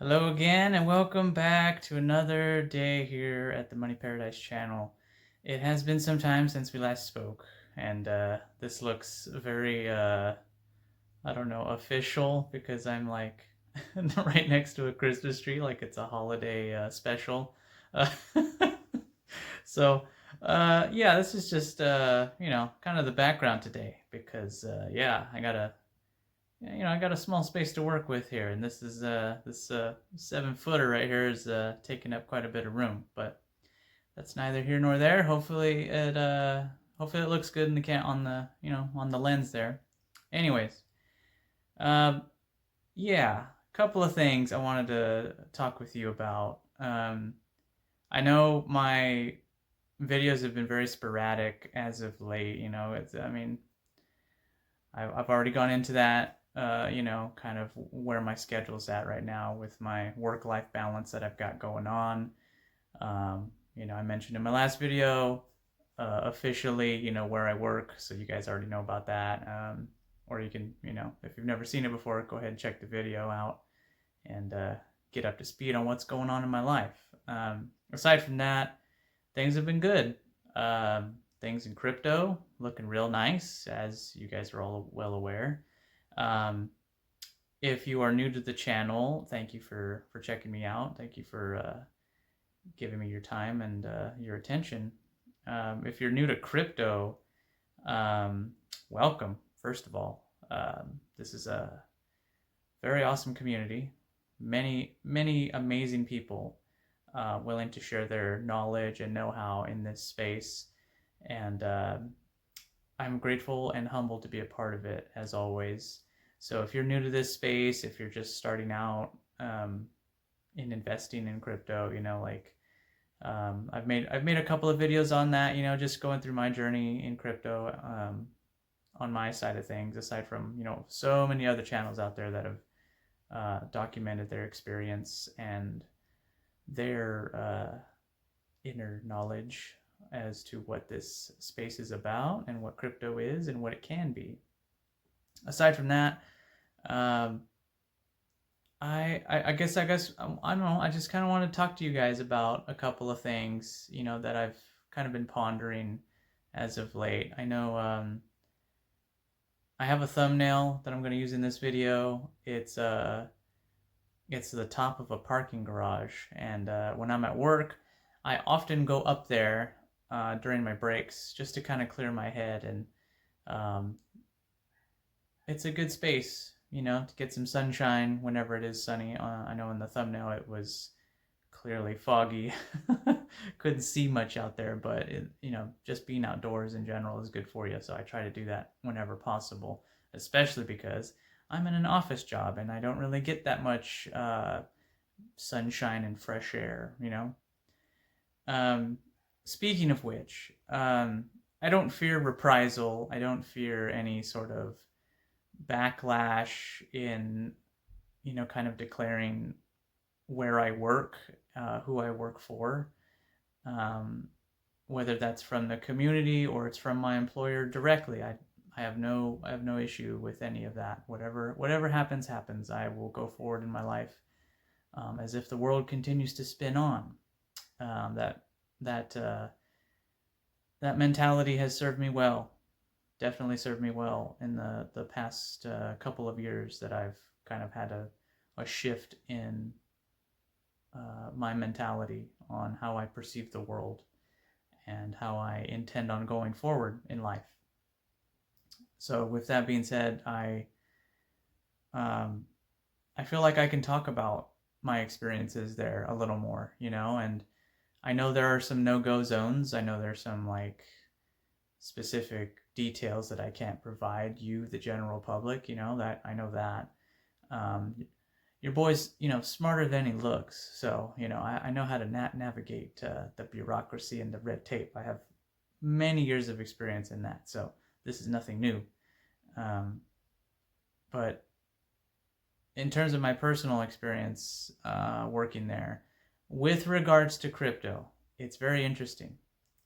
Hello again, and welcome back to another day here at the Money Paradise channel. It has been some time since we last spoke, and this looks very, I don't know, official because I'm like right next to a Christmas tree, like it's a holiday special. Uh, so, yeah, this is just, kind of the background today because, yeah, I got a small space to work with here, and this 7-footer right here is taking up quite a bit of room. But that's neither here nor there. Hopefully it looks good in the on the lens there. Anyways, um, yeah, a couple of things I wanted to talk with you about. I know my videos have been very sporadic as of late. I've already gone into that, kind of where my schedule's at right now with my work-life balance that I've got going on. I mentioned in my last video, officially, where I work, so you guys already know about that. Or you can, if you've never seen it before, go ahead and check the video out and get up to speed on what's going on in my life. Aside from that, things have been good. Things in crypto looking real nice, as you guys are all well aware. Um, if you are new to the channel, thank you for checking me out. Thank you for giving me your time and your attention. If you're new to crypto, welcome. First of all, this is a very awesome community. Many amazing people willing to share their knowledge and know-how in this space, and I'm grateful and humbled to be a part of it as always. So if you're new to this space, if you're just starting out in investing in crypto, I've made a couple of videos on that, just going through my journey in crypto on my side of things, aside from so many other channels out there that have documented their experience and their inner knowledge as to what this space is about and what crypto is and what it can be. Aside from that, I guess I don't know. I just kind of want to talk to you guys about a couple of things that I've kind of been pondering as of late. I know I have a thumbnail that I'm going to use in this video. It's the top of a parking garage, and when I'm at work, I often go up there during my breaks just to kind of clear my head, and um, it's a good space, to get some sunshine whenever it is sunny. I know in the thumbnail it was clearly foggy, couldn't see much out there, but just being outdoors in general is good for you. So I try to do that whenever possible, especially because I'm in an office job and I don't really get that much sunshine and fresh air. Um, Speaking of which, I don't fear reprisal. I don't fear any sort of backlash in, kind of declaring where I work, who I work for, um, whether that's from the community or it's from my employer directly. I have no issue with any of that. Whatever happens. I will go forward in my life as if the world continues to spin on. That that that mentality has served me well. Definitely served me well in the past couple of years that I've kind of had a shift in my mentality on how I perceive the world and how I intend on going forward in life. So with that being said, um, I feel like I can talk about my experiences there a little more, and I know there are some no-go zones. I know there's some like specific details that I can't provide you, the general public, that I know that. Your boy's, smarter than he looks. So, I know how to navigate the bureaucracy and the red tape. I have many years of experience in that. So this is nothing new. But in terms of my personal experience working there, with regards to crypto, it's very interesting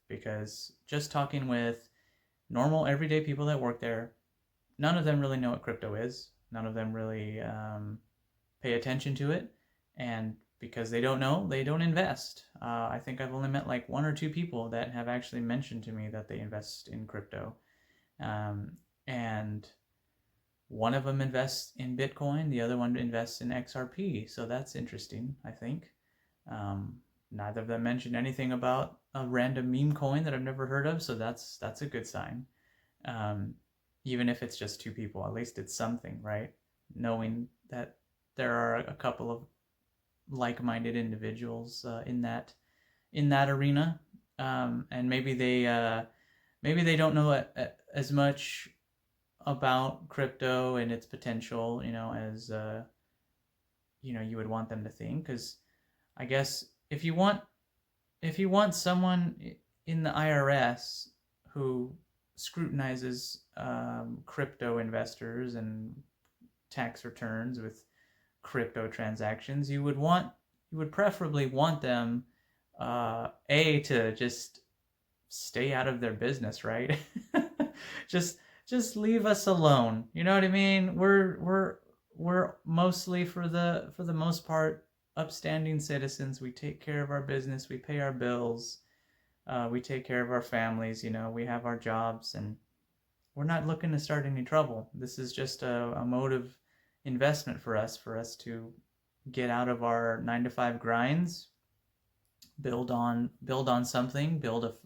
because just talking with normal everyday people that work there, none of them really know what crypto is. None of them really pay attention to it. And because they don't know, they don't invest. I think I've only met like one or two people that have actually mentioned to me that they invest in crypto. Um, and one of them invests in Bitcoin, the other one invests in XRP. So that's interesting, I think. Um, Neither of them mentioned anything about a random meme coin that I've never heard of, so that's a good sign. Um, Even if it's just two people, at least it's something, right? Knowing that there are a couple of like-minded individuals in that arena, and maybe they don't know as much about crypto and its potential, as you would want them to think. Because I guess if you want someone in the IRS who scrutinizes crypto investors and tax returns with crypto transactions, you would preferably want them to just stay out of their business, right? just just leave us alone. You know what I mean? We're mostly, for the most part, upstanding citizens. We take care of our business, we pay our bills, we take care of our families. We have our jobs, and we're not looking to start any trouble. This is just a mode of investment for us to get out of our 9 to 5 grinds, build on something, build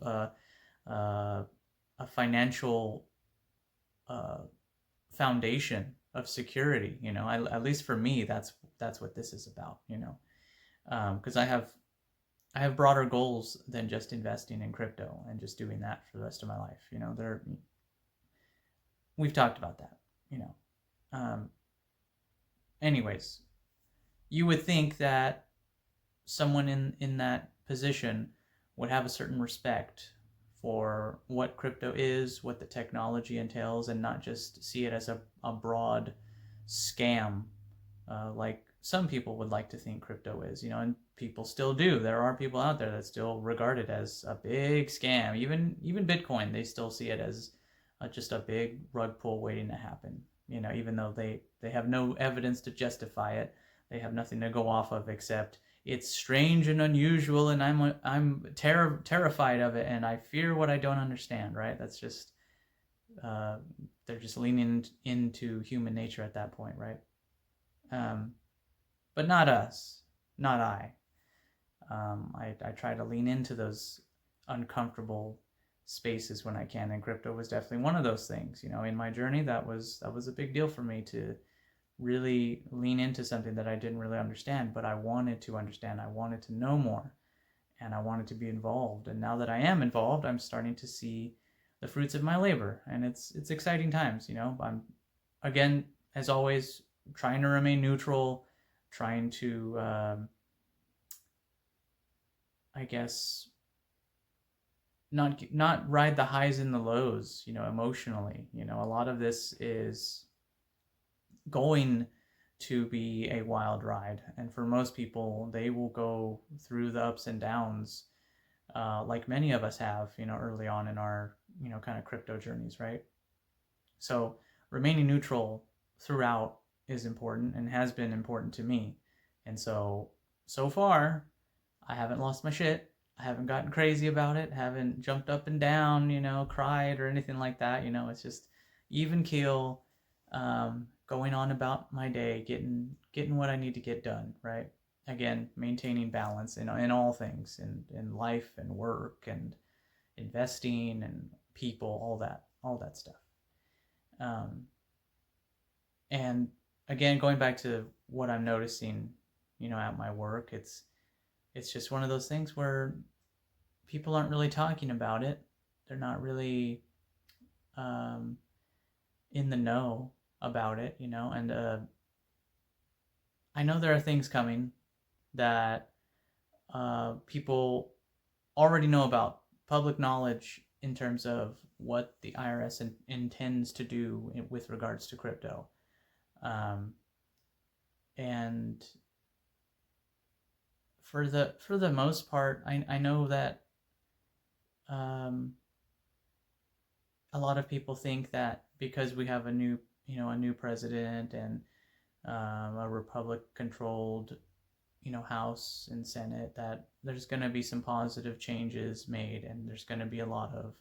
a financial uh, foundation of security. At least for me, that's what this is about. Because I have broader goals than just investing in crypto and just doing that for the rest of my life. We've talked about that. You know, um, Anyways, you would think that someone in that position would have a certain respect for what crypto is, what the technology entails, and not just see it as a broad scam, like some people would like to think crypto is, and people still do. There are people out there that still regard it as a big scam. Even Bitcoin, they still see it as just a big rug pull waiting to happen. Even though they have no evidence to justify it, they have nothing to go off of except it's strange and unusual, and I'm terrified of it, and I fear what I don't understand. Right? That's just uh, they're just leaning into human nature at that point, right? Um, but not us, not I. I try to lean into those uncomfortable spaces when I can, and crypto was definitely one of those things. In my journey, that was a big deal for me to really lean into something that I didn't really understand, but I wanted to understand. I wanted to know more, and I wanted to be involved. And now that I am involved, I'm starting to see the fruits of my labor, and it's exciting times. I'm, again, as always, trying to remain neutral, trying to I guess not ride the highs and the lows, emotionally. A lot of this is going to be a wild ride, and for most people, they will go through the ups and downs, like many of us have, early on in our, kind of crypto journeys, right? So remaining neutral throughout is important and has been important to me. And so far, I haven't lost my shit. I haven't gotten crazy about it. Haven't jumped up and down, cried or anything like that. It's just even keel, going on about my day, getting what I need to get done. Right. Again, maintaining balance in all things, in life and work and investing and people, all that stuff. Um, and again, going back to what I'm noticing, at my work, it's just one of those things where people aren't really talking about it. They're not really um, in the know about it, And I know there are things coming that people already know about, public knowledge in terms of what the IRS intends to do with regards to crypto. Um, and for the most part, I know that um, a lot of people think that because we have a new president and a republic controlled House and Senate, that there's going to be some positive changes made, and there's going to be a lot of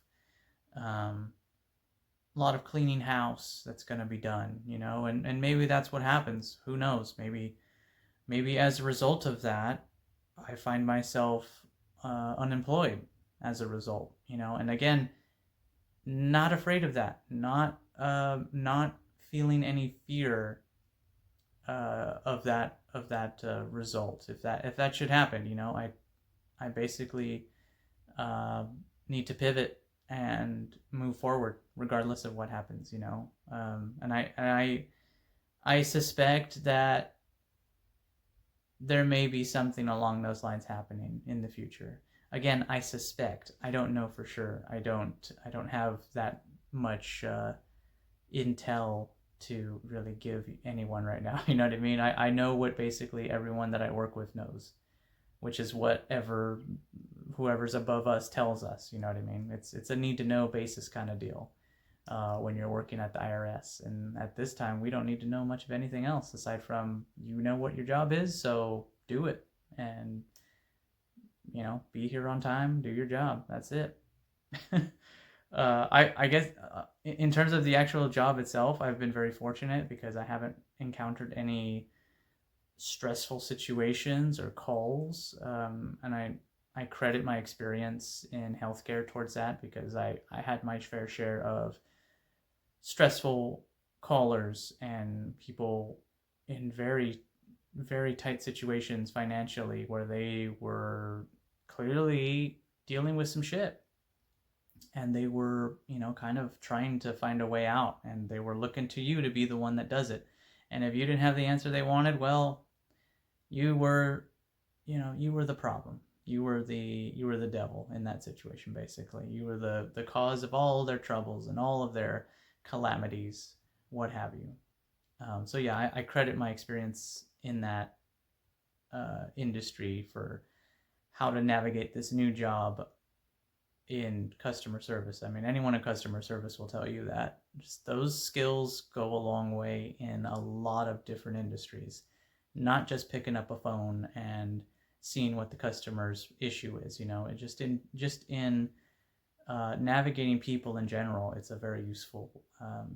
cleaning house that's going to be done, and maybe that's what happens. Who knows? Maybe as a result of that, I find myself unemployed as a result, and again, not afraid of that, not feeling any fear of that result. If that should happen, I basically uh, need to pivot and move forward regardless of what happens. And I suspect that there may be something along those lines happening in the future. Again, I suspect. I don't know for sure. I don't have that much intel to really give anyone right now. You know what I mean? I know what basically everyone that I work with knows, which is whatever whoever's above us tells us. You know what I mean? It's a need to know basis kind of deal when you're working at the IRS. And at this time, we don't need to know much of anything else aside from what your job is, so do it. And be here on time, do your job. That's it. I guess in terms of the actual job itself, I've been very fortunate because I haven't encountered any stressful situations or calls, and I credit my experience in healthcare towards that, because I had my fair share of stressful callers and people in very, very tight situations financially where they were clearly dealing with some shit, and they were kind of trying to find a way out, and they were looking to you to be the one that does it. And if you didn't have the answer they wanted, well, you were you were the problem. You were the devil in that situation. Basically, you were the cause of all their troubles and all of their calamities, what have you. So yeah, I credit my experience in that industry for how to navigate this new job in customer service. I mean, anyone in customer service will tell you that just those skills go a long way in a lot of different industries, not just picking up a phone and seeing what the customer's issue is. Just in navigating people in general, it's a very useful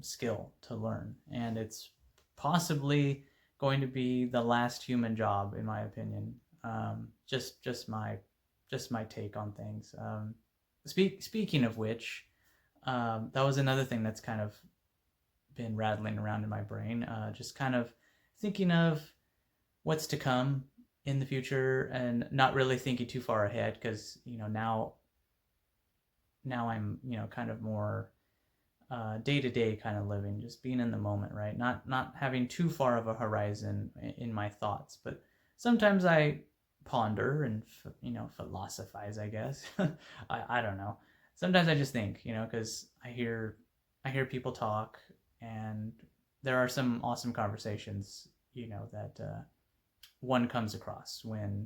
skill to learn, and it's possibly going to be the last human job, in my opinion. Just my take on things. Speaking of which, that was another thing that's kind of been rattling around in my brain. Just kind of thinking of what's to come in the future, and not really thinking too far ahead, because now I'm kind of more day to day kind of living, just being in the moment, right? Not having too far of a horizon in my thoughts, but sometimes I ponder and philosophize, I guess. I don't know. Sometimes I just think, because I hear people talk, and there are some awesome conversations, that one comes across when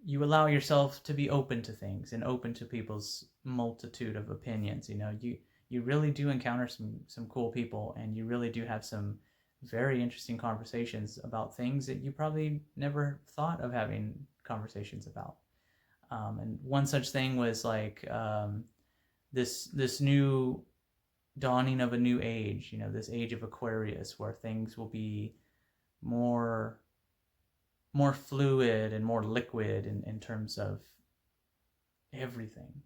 you allow yourself to be open to things and open to people's multitude of opinions. You really do encounter some cool people, and you really do have some very interesting conversations about things that you probably never thought of having conversations about. And one such thing was like this new dawning of a new age, this age of Aquarius, where things will be more fluid and more liquid in terms of everything,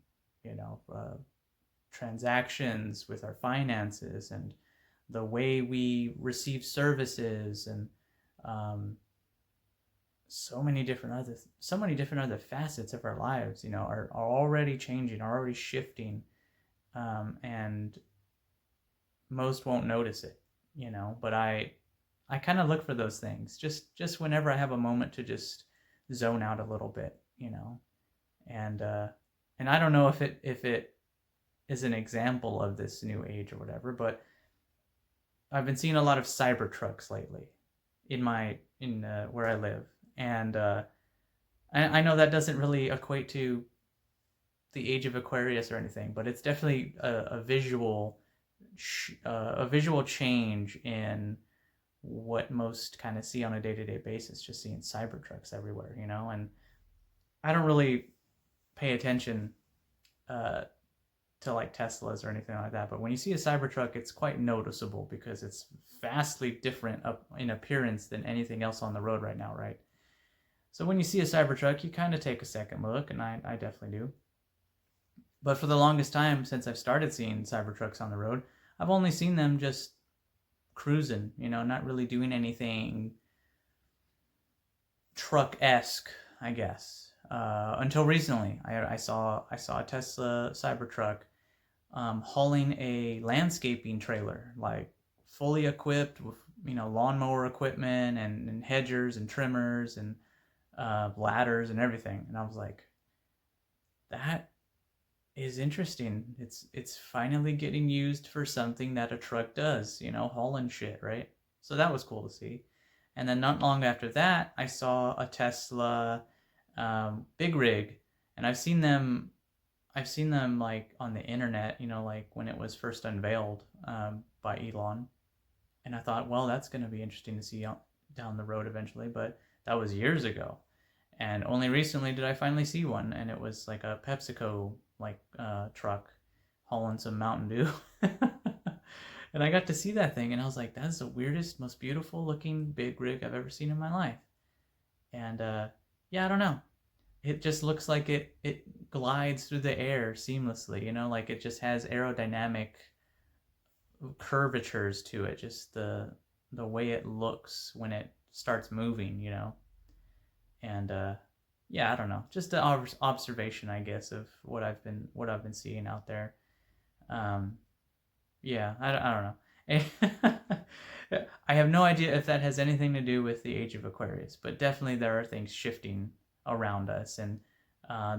transactions with our finances, and the way we receive services, and so many different other facets of our lives, are already changing, are already shifting, and most won't notice it, but I kind of look for those things just whenever I have a moment to just zone out a little bit, and I don't know if it is an example of this new age or whatever, but I've been seeing a lot of cyber trucks lately in where I live, and I know that doesn't really equate to the age of Aquarius or anything, but it's definitely a visual change in what most kind of see on a day-to-day basis, just seeing Cybertrucks everywhere, and I don't really pay attention uh, to like Teslas or anything like that, but when you see a Cybertruck, it's quite noticeable because it's vastly different in appearance than anything else on the road right now, right? So when you see a Cybertruck, you kind of take a second look, and I definitely do. But for the longest time, since I've started seeing Cybertrucks on the road, I've only seen them just cruising, not really doing anything truck-esque, I guess. Until recently, I saw a Tesla Cybertruck hauling a landscaping trailer, like fully equipped with lawnmower equipment and hedgers and trimmers and ladders and everything. And I was like, that is interesting. It's finally getting used for something that a truck does, hauling shit, right? So that was cool to see. And then not long after that, I saw a Tesla big rig, and I've seen them like on the internet, like when it was first unveiled by Elon. And I thought, well, that's going to be interesting to see down the road eventually. But that was years ago. And only recently did I finally see one. And it was like a PepsiCo like truck hauling some Mountain Dew. And I got to see that thing. And I was like, that's the weirdest, most beautiful looking big rig I've ever seen in my life. And yeah, I don't know. It just looks like it glides through the air seamlessly, like it just has aerodynamic curvatures to it, just the way it looks when it starts moving, and yeah, I don't know, just an observation, I guess, of what I've been seeing out there. um yeah, I don't know. I have no idea if that has anything to do with the age of Aquarius, but definitely there are things shifting around us, and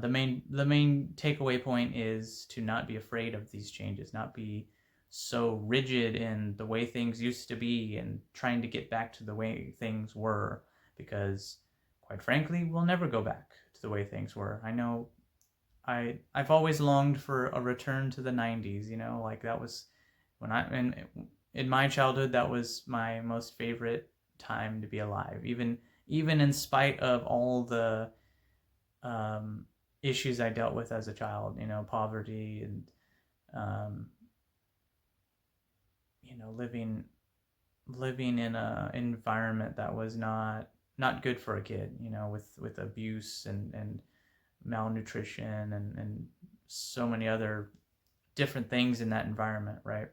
the main takeaway point is to not be afraid of these changes, not be so rigid in the way things used to be and trying to get back to the way things were, because quite frankly, we'll never go back to the way things were. I know I've always longed for a return to the 90s, like that was when in my childhood, that was my most favorite time to be alive, even in spite of all the issues I dealt with as a child, poverty and um, living in a environment that was not good for a kid, with abuse and malnutrition and so many other different things in that environment, right?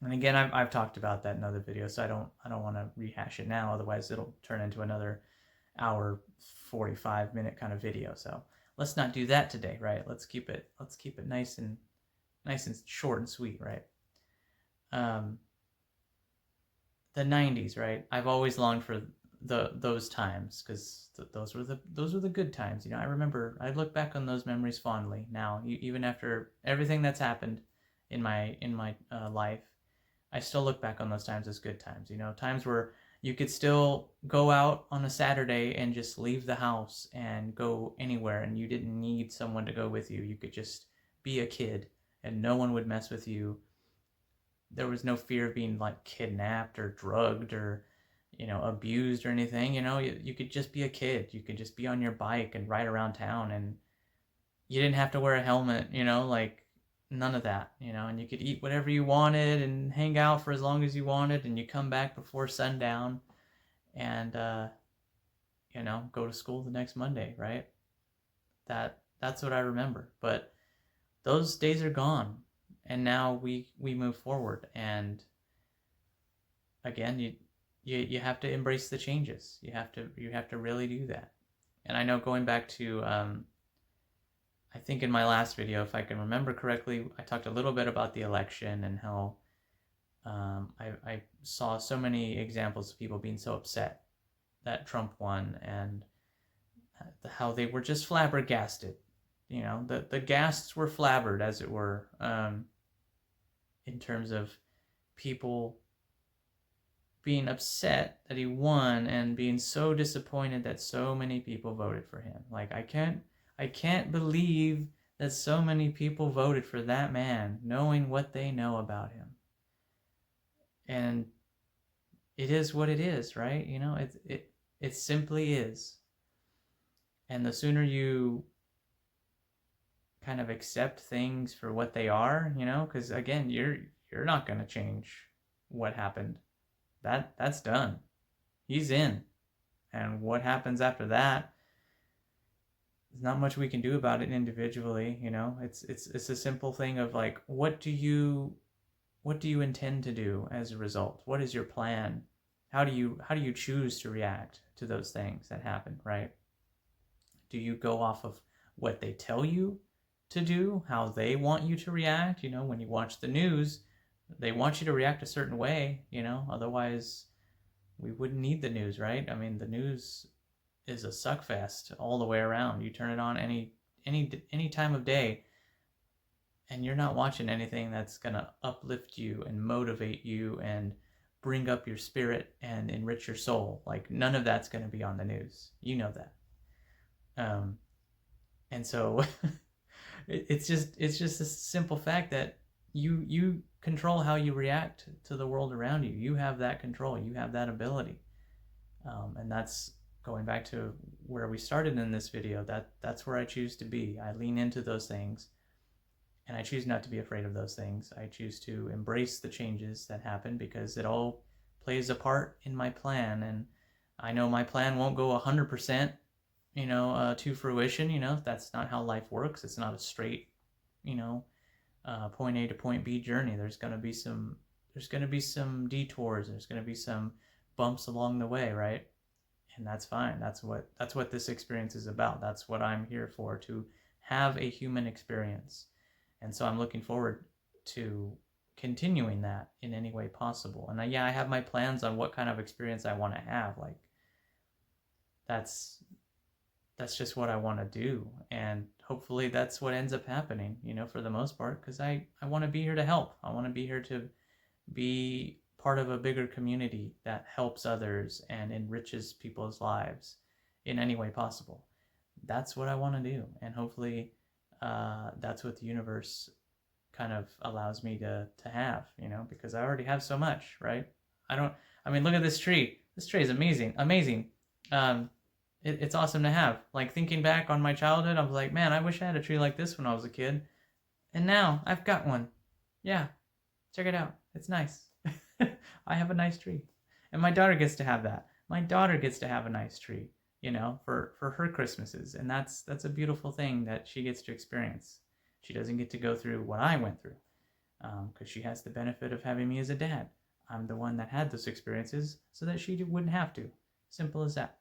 And again, I've talked about that in other videos, so I don't want to rehash it now. Otherwise, it'll turn into another hour 45-minute kind of video. So let's not do that today, right? Let's keep it nice and short and sweet, right? The 90s, right? I've always longed for those times, because those were the good times. I look back on those memories fondly now, even after everything that's happened in my life. I still look back on those times as good times. Times where you could still go out on a Saturday and just leave the house and go anywhere, and you didn't need someone to go with you. You could just be a kid, and no one would mess with you. There was no fear of being like kidnapped or drugged or abused or anything. You could just be a kid. You could just be on your bike and ride around town, and you didn't have to wear a helmet, like none of that, and you could eat whatever you wanted and hang out for as long as you wanted, and you come back before sundown and go to school the next Monday, right? That's what I remember. But those days are gone, and now we move forward, and again, you have to embrace the changes. You have to really do that. And I know, going back to I think in my last video, if I can remember correctly, I talked a little bit about the election and how I saw so many examples of people being so upset that Trump won, and how they were just flabbergasted. The gasts were flabbered, as it were, in terms of people being upset that he won and being so disappointed that so many people voted for him. Like, I can't believe that so many people voted for that man, knowing what they know about him. And it is what it is, right? It simply is. And the sooner you kind of accept things for what they are, because again, you're not going to change what happened. That's done. He's in. And what happens after that, there's not much we can do about it individually. It's a simple thing of like, what do you intend to do as a result? What is your plan? How do you choose to react to those things that happen, right? Do you go off of what they tell you to do, how they want you to react? When you watch the news, they want you to react a certain way, otherwise we wouldn't need the news, right? I mean, the news is a suck fest all the way around. You turn it on any time of day, and you're not watching anything that's going to uplift you and motivate you and bring up your spirit and enrich your soul. Like, none of that's going to be on the news. You know that. And so it's just a simple fact that you control how you react to the world around you. You have that control. You have that ability. And that's going back to where we started in this video. That's where I choose to be. I lean into those things, and I choose not to be afraid of those things. I choose to embrace the changes that happen because it all plays a part in my plan. And I know my plan won't go 100%, to fruition. That's not how life works. It's not a straight, point A to point B journey. There's going to be some detours. There's going to be some bumps along the way, right? And that's fine. That's what this experience is about. That's what I'm here for, to have a human experience. And so I'm looking forward to continuing that in any way possible. And I have my plans on what kind of experience I want to have. Like, that's just what I want to do. And hopefully that's what ends up happening, for the most part, because I want to be here to help. I want to be here to be part of a bigger community that helps others and enriches people's lives in any way possible. That's what I want to do. And hopefully that's what the universe kind of allows me to have, because I already have so much, right? Look at this tree. This tree is amazing. It's awesome to have. Like, thinking back on my childhood, I was like, man, I wish I had a tree like this when I was a kid. And now I've got one. Yeah, check it out. It's nice. I have a nice tree. And my daughter gets to have that. My daughter gets to have a nice tree, for her Christmases. And that's a beautiful thing that she gets to experience. She doesn't get to go through what I went through, because she has the benefit of having me as a dad. I'm the one that had those experiences so that she wouldn't have to. Simple as that.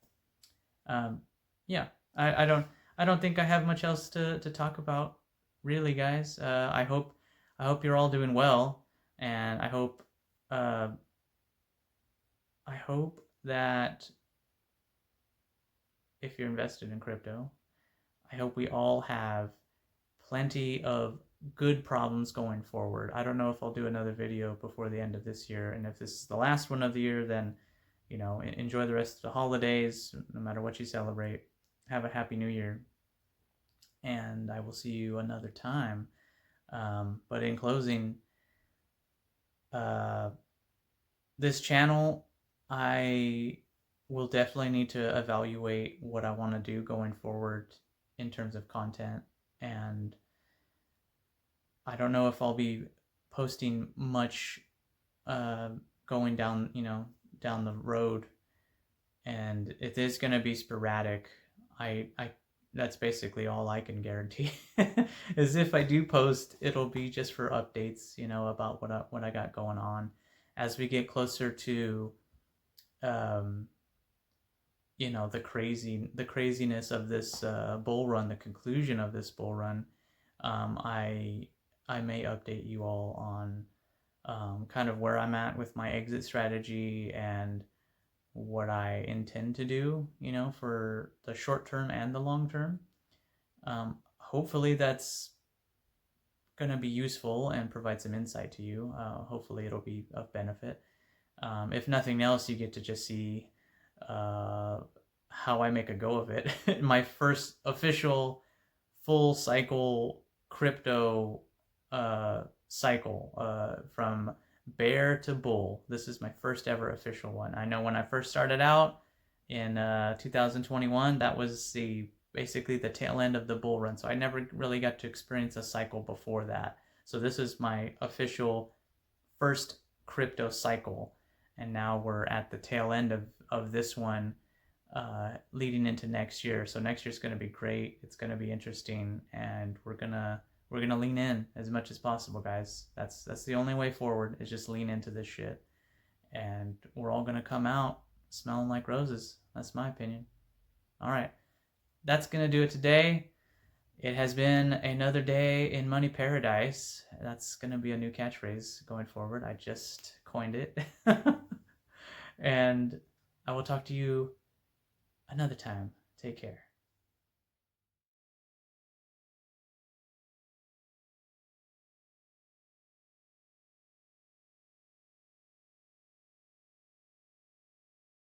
Yeah, I don't think I have much else to talk about, really, guys. I hope you're all doing well, and I hope that if you're invested in crypto, I hope we all have plenty of good problems going forward. I don't know if I'll do another video before the end of this year, and if this is the last one of the year, then enjoy the rest of the holidays, no matter what you celebrate. Have a happy new year, and I will see you another time. But in closing, this channel, I will definitely need to evaluate what I want to do going forward in terms of content, and I don't know if I'll be posting much going down the road, and it is going to be sporadic. I That's basically all I can guarantee. Is if I do post, it'll be just for updates, about what I got going on. As we get closer to the craziness of this bull run, the conclusion of this bull run, I may update you all on kind of where I'm at with my exit strategy and what I intend to do, for the short term and the long term. Hopefully that's going to be useful and provide some insight to you. Hopefully it'll be of benefit. If nothing else, you get to just see how I make a go of it. My first official full cycle crypto cycle, from bear to bull. This is my first ever official one. I know when I first started out in 2021, that was basically the tail end of the bull run. So I never really got to experience a cycle before that. So this is my official first crypto cycle. And now we're at the tail end of this one, leading into next year. So next year's going to be great. It's going to be interesting, and we're gonna lean in as much as possible, guys. That's the only way forward, is just lean into this shit, and we're all gonna come out smelling like roses. That's my opinion. All right, that's gonna do it today. It has been another day in money paradise. That's gonna be a new catchphrase going forward. I just coined it. And I will talk to you another time. Take care.